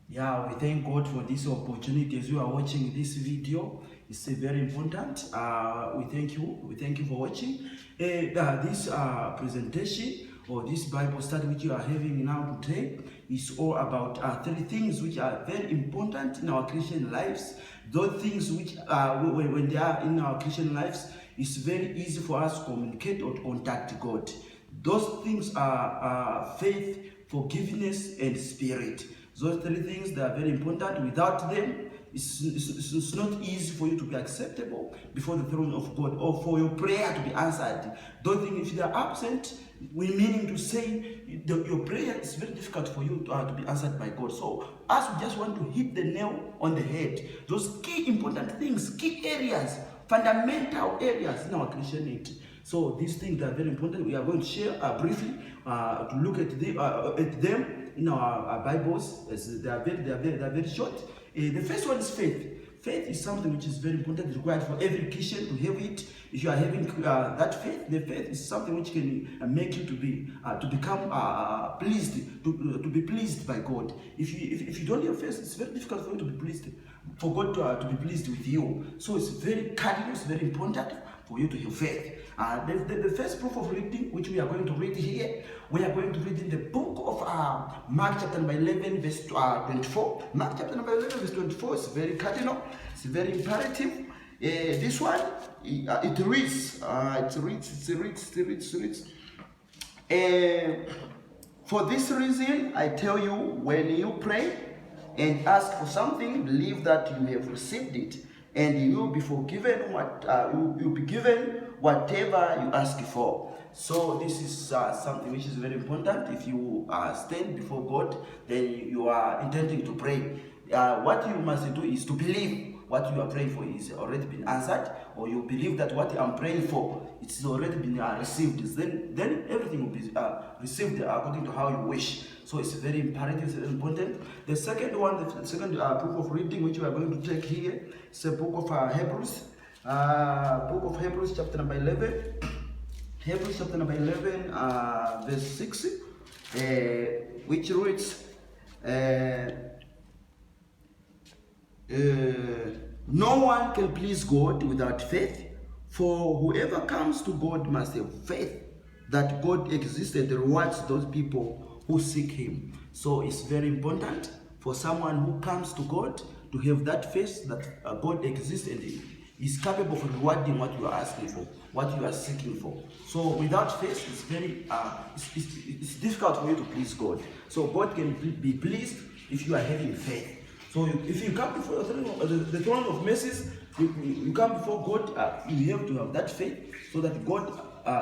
Yeah, we thank God for this opportunity as you are watching this video. It's very important. We thank you. We thank you for watching. This presentation or this Bible study which you are having now today is all about three things which are very important in our Christian lives. Those things which when they are in our Christian lives, it's very easy for us to communicate or to contact God. Those things are faith, forgiveness, and spirit. Those three things, they are very important. Without them, it's not easy for you to be acceptable before the throne of God or for your prayer to be answered. Those things, if they are absent, we meaning to say your prayer is very difficult for you to be answered by God. So, us, we just want to hit the nail on the head. Those key important things, key areas, fundamental areas in our Christianity. So these things are very important. We are going to share briefly to look at them in our Bibles. As they are very short. The first one is faith. Faith is something which is very important. It's required for every Christian to have it. If you are having that faith, the faith is something which can make you to become pleased, to be pleased by God. If you don't have faith, it's very difficult for you to be pleased, for God to be pleased with you. So it's very cardinal, it's very important for you to have faith. The first proof of reading, which we are going to read here, we are going to read in the book of Mark chapter number 11, verse 24. Mark chapter number 11, verse 24 is very cardinal, it's very imperative. This one, it reads, for this reason, I tell you, when you pray and ask for something, believe that you have received it, and you will be forgiven you'll be given whatever you ask for. So this is something which is very important. If you stand before God, then you are intending to pray. What you must do is to believe what you are praying for is already been answered, or you believe that what I'm praying for it's already been received. Then everything will be received according to how you wish. So it's very imperative, it's very important. The second one, the second proof of reading which we are going to take here is the book of Hebrews. Book of Hebrews chapter number 11. Hebrews chapter number 11, verse 6, which reads, no one can please God without faith, for whoever comes to God must have faith that God exists and rewards those people who seek Him. So it's very important for someone who comes to God to have that faith that God exists and is capable of rewarding what you are asking for, what you are seeking for. So without faith, it's very it's difficult for you to please God. So God can be pleased if you are having faith. So if you come before the throne of mercies, you come before God, you have to have that faith so that God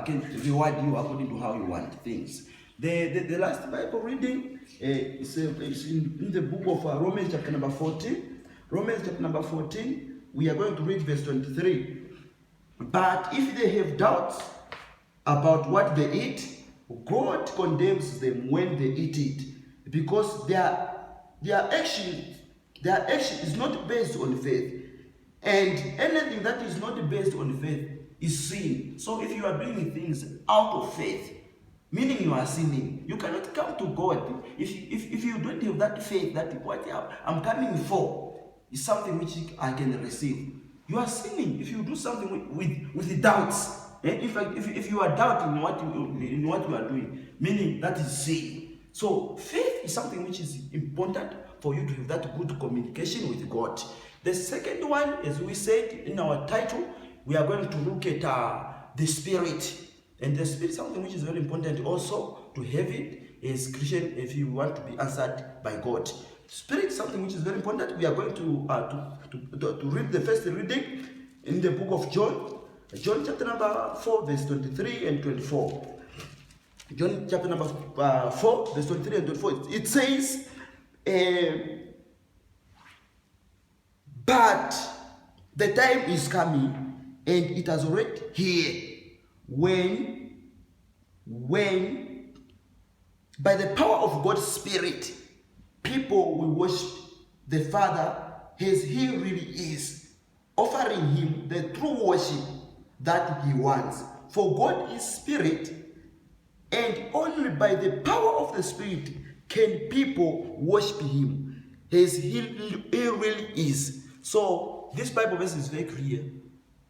can reward you according to how you want things. The last Bible reading is in the book of Romans chapter number 14. Romans chapter number 14, we are going to read verse 23. But if they have doubts about what they eat, God condemns them when they eat it, because their action is not based on faith. And anything that is not based on faith is sin. So if you are doing things out of faith, meaning you are sinning, you cannot come to God. If you don't have that faith, that what I'm coming for is something which I can receive, you are sinning. If you do something with the doubts, if you are doubting in what you are doing, meaning that is sin. So faith is something which is important for you to have that good communication with God. The second one, as we said in our title, we are going to look at the spirit. And the spirit is something which is very important also to have it as Christian if you want to be answered by God. Spirit is something which is very important. We are going to read the first reading in the book of John. John chapter number 4, verse 23 and 24. John chapter number 4, verse 23 and 24. It says, but the time is coming, and it has already here, when by the power of God's Spirit, people will worship the Father as He really is, offering Him the true worship that He wants. For God is Spirit, and only by the power of the Spirit can people worship Him. as he really is. So this Bible verse is very clear.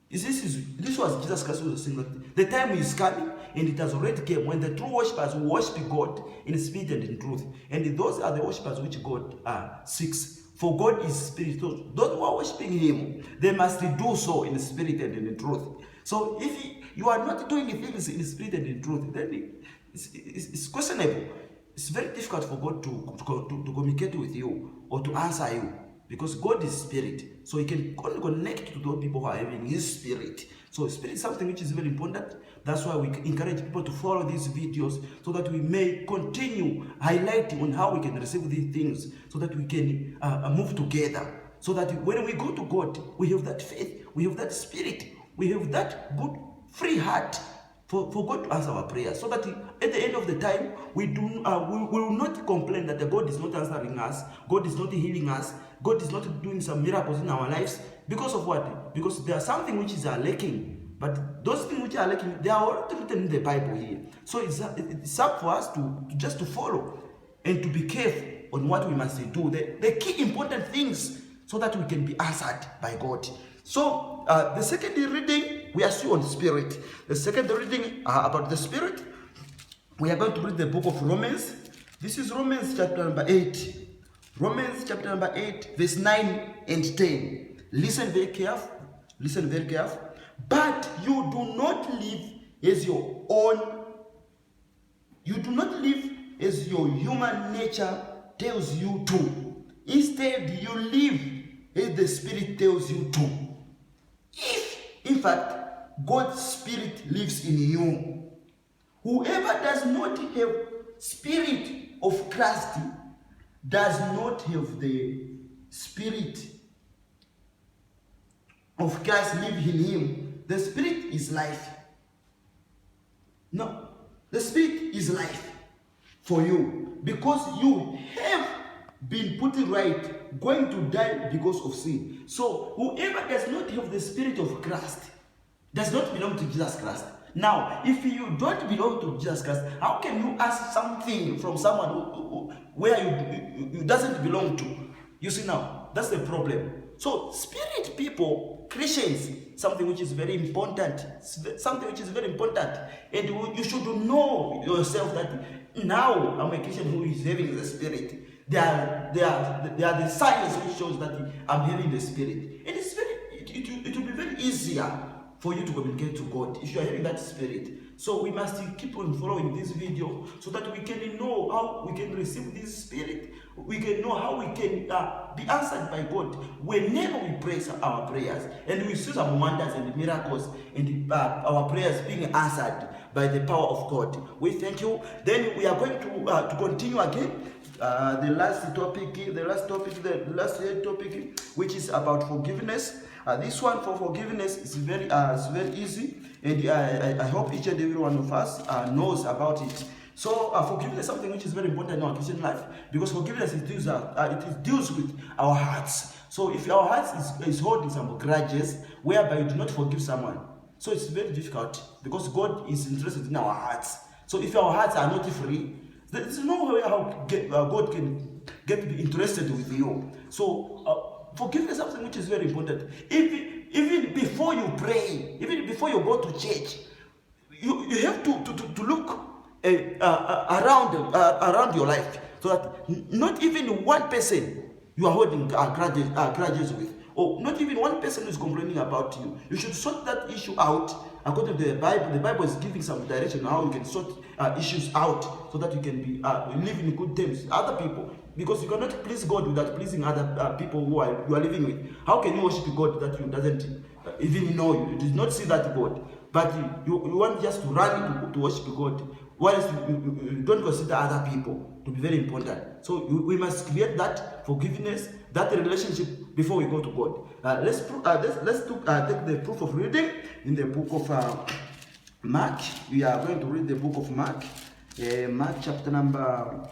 This was Jesus Christ who was saying that the time is coming, and it has already come, when the true worshippers will worship God in spirit and in truth. And those are the worshippers which God seeks. For God is spirit. So those who are worshiping Him, they must do so in spirit and in truth. So if you are not doing things in spirit and in truth, then it's questionable. It's very difficult for God to communicate with you or to answer you. Because God is spirit, so He can only connect to those people who are having His spirit. So spirit is something which is very important. That's why we encourage people to follow these videos, so that we may continue highlighting on how we can receive these things, so that we can move together. So that when we go to God, we have that faith, we have that spirit, we have that good, free heart for God to answer our prayers, so that at the end of the time, we will not complain that God is not answering us, God is not healing us, God is not doing some miracles in our lives. Because of what? Because there are something which is lacking. But those things which are lacking, they are already written in the Bible here. So it's up for us to just to follow and to be careful on what we must do. The key important things, so that we can be answered by God. So the second reading, we are still on spirit. The second reading about the spirit, we are going to read the book of Romans. This is Romans chapter number 8. Romans chapter number 8, verse 9 and 10. Listen very careful. Listen very careful. But you do not live as your own. You do not live as your human nature tells you to. Instead, you live as the Spirit tells you to. If, in fact, God's Spirit lives in you, whoever does not have Spirit of Christ does not have the Spirit of Christ living in him. The Spirit is life. No, the Spirit is life for you, because you have been put right, going to die because of sin. So whoever does not have the Spirit of Christ does not belong to Jesus Christ. Now, if you don't belong to Jesus Christ, how can you ask something from someone where you doesn't belong to? You see, now that's the problem. So spirit people, Christians, something which is very important, and you should know yourself that now I'm a Christian who is having the Spirit. They are the signs which shows that I'm having the Spirit, and it will be very easier for you to communicate to God if you are having that Spirit. So we must keep on following this video, so that we can know how we can receive this Spirit. We can know how we can be answered by God whenever we pray our prayers, and we see some wonders and miracles, and our prayers being answered by the power of God. We thank you. Then we are going to continue again. The last topic, which is about forgiveness. This one for forgiveness is very easy, and I hope each and every one of us knows about it. So forgiveness is something which is very important in our Christian life, because forgiveness it deals with our hearts. So if our heart is holding some grudges whereby you do not forgive someone, so it's very difficult, because God is interested in our hearts. So if our hearts are not free, there's no way how God can get interested with you. So forgiveness is something which is very important. Even before you pray, even before you go to church, you have to look around your life, so that not even one person you are holding grudges with, or not even one person is complaining about you. You should sort that issue out according to the Bible. The Bible is giving some direction on how you can sort issues out, so that you can be live in good terms with other people. Because you cannot please God without pleasing other people you are living with. How can you worship God that you doesn't even know you? You did not see that God, but you want just to run to worship God. Whereas you don't consider other people to be very important. So we must create that forgiveness, that relationship before we go to God. Let's take the proof of reading in the book of Mark. We are going to read the book of Mark. Mark chapter number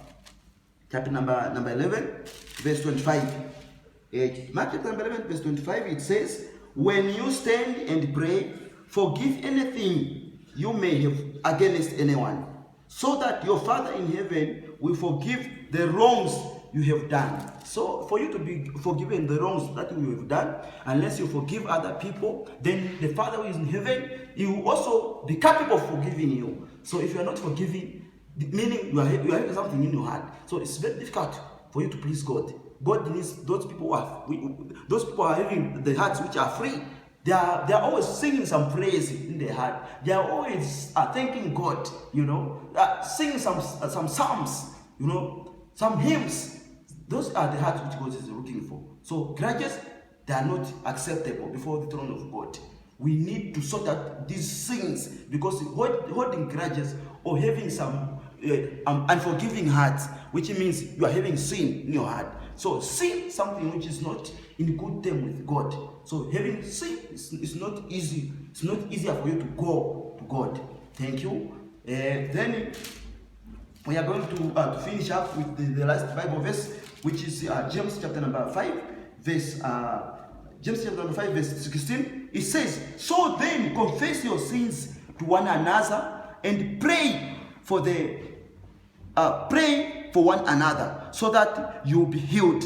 11, verse 25. Mark chapter number 11, verse 25. It says, "When you stand and pray, forgive anything you may have against anyone, so that your Father in heaven will forgive the wrongs you have done. So for you to be forgiven the wrongs that you have done, unless you forgive other people, then the Father who is in heaven, he will also be capable of forgiving you. So if you are not forgiving, meaning you are having something in your heart, so it's very difficult for you to please God. God needs those people who are having the hearts which are free. They are always singing some praise in their heart. They are always thanking God, singing some psalms, some hymns. Those are the hearts which God is looking for. So grudges, they are not acceptable before the throne of God. We need to sort out these things, because holding grudges or having some unforgiving hearts, which means you are having sin in your heart. So sin, something which is not in good term with God. So having sin is not easy. It's not easier for you to go to God. Thank you. Then we are going to finish up with the last Bible verse, which is James chapter number 5, verse James chapter number 5, verse 16. It says, "So then confess your sins to one another and pray for one another, so that you will be healed.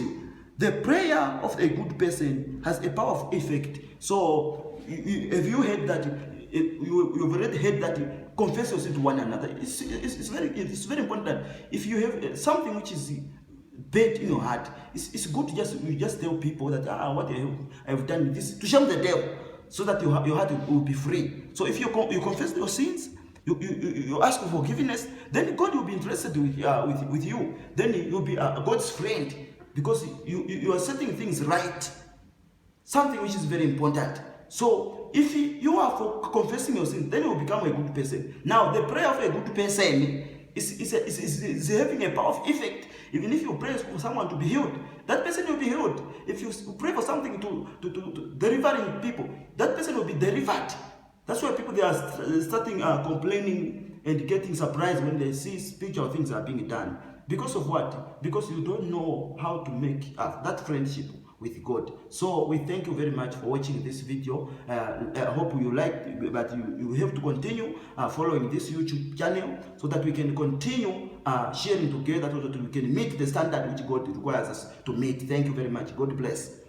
The prayer of a good person has a powerful effect." So, have you heard that? You've already heard that confess your sin to one another. It's very important that if you have something which is bad in your heart, it's good to just tell people that what I have done with this, to shame the devil, so that your heart will be free. So if you confess your sins, you ask for forgiveness, then God will be interested with you. Then you'll be God's friend, because you are setting things right, something which is very important. So if you are for confessing your sins, then you will become a good person. Now the prayer of a good person is having a powerful effect. Even if you pray for someone to be healed, that person will be healed. If you pray for something to delivering people, that person will be delivered. That's why people, they are starting complaining and getting surprised when they see spiritual things are being done. Because of what? Because you don't know how to make that friendship with God. So we thank you very much for watching this video. I hope you liked, but you have to continue following this YouTube channel, so that we can continue sharing together, so that we can meet the standard which God requires us to meet. Thank you very much. God bless.